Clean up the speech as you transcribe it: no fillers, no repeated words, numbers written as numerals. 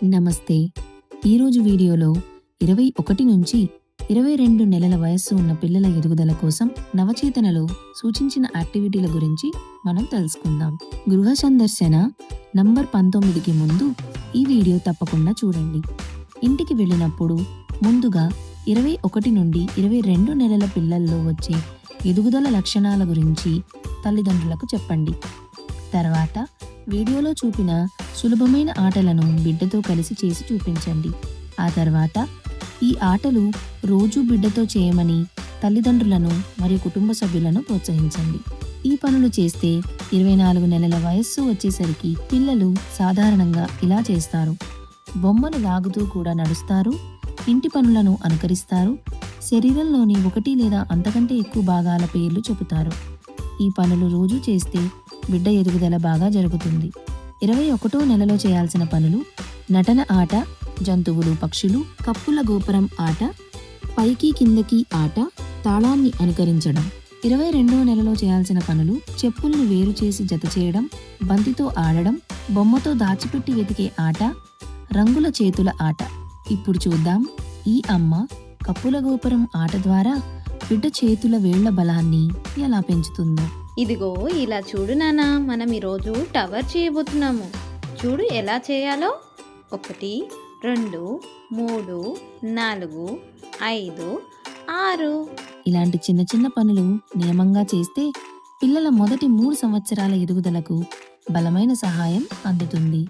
నమస్తే. ఈరోజు వీడియోలో 21 నుంచి 22 నెలల వయస్సు ఉన్న పిల్లల ఎదుగుదల కోసం నవచేతనలో సూచించిన యాక్టివిటీల గురించి మనం తెలుసుకుందాం. గృహ సందర్శన నంబర్ 19కి ముందు ఈ వీడియో తప్పకుండా చూడండి. ఇంటికి వెళ్ళినప్పుడు ముందుగా 21 నుండి 22 నెలల పిల్లల్లో వచ్చే ఎదుగుదల లక్షణాల గురించి తల్లిదండ్రులకు చెప్పండి. తర్వాత వీడియోలో చూపిన సులభమైన ఆటలను బిడ్డతో కలిసి చేసి చూపించండి. ఆ తర్వాత ఈ ఆటలు రోజూ బిడ్డతో చేయమని తల్లిదండ్రులను మరియు కుటుంబ సభ్యులను ప్రోత్సహించండి. ఈ పనులు చేస్తే 24 నెలల వయస్సు వచ్చేసరికి పిల్లలు సాధారణంగా ఇలా చేస్తారు. బొమ్మను లాగుతూ కూడా నడుస్తారు, ఇంటి పనులను అనుకరిస్తారు, శరీరంలోని 1 లేదా అంతకంటే ఎక్కువ భాగాల పేర్లు చెబుతారు. ఈ పనులు రోజూ చేస్తే బిడ్డ ఎదుగుదల బాగా జరుగుతుంది. 21వ నెలలో చేయాల్సిన పనులు: నటన ఆట, జంతువులు పక్షులు, కప్పుల గోపురం ఆట, పైకి కిందకి ఆట, తాళాన్ని అనుకరించడం. 22వ నెలలో చేయాల్సిన పనులు: చెప్పులను వేరు చేసి జత చేయడం, బంతితో ఆడడం, బొమ్మతో దాచిపెట్టి వెతికే ఆట, రంగుల చేతుల ఆట. ఇప్పుడు చూద్దాం ఈ అమ్మ కప్పుల గోపురం ఆట ద్వారా బిడ్డ చేతుల వేళ్ల బలాన్ని ఎలా పెంచుతుందో. ఇదిగో ఇలా చూడు నాన్న, మనం ఈరోజు టవర్ చేయబోతున్నాము. చూడు ఎలా చేయాలో. 1 2 3 4 5 6. ఇలాంటి చిన్న చిన్న పనులు నియమంగా చేస్తే పిల్లల మొదటి 3 సంవత్సరాల ఎదుగుదలకు బలమైన సహాయం అందుతుంది.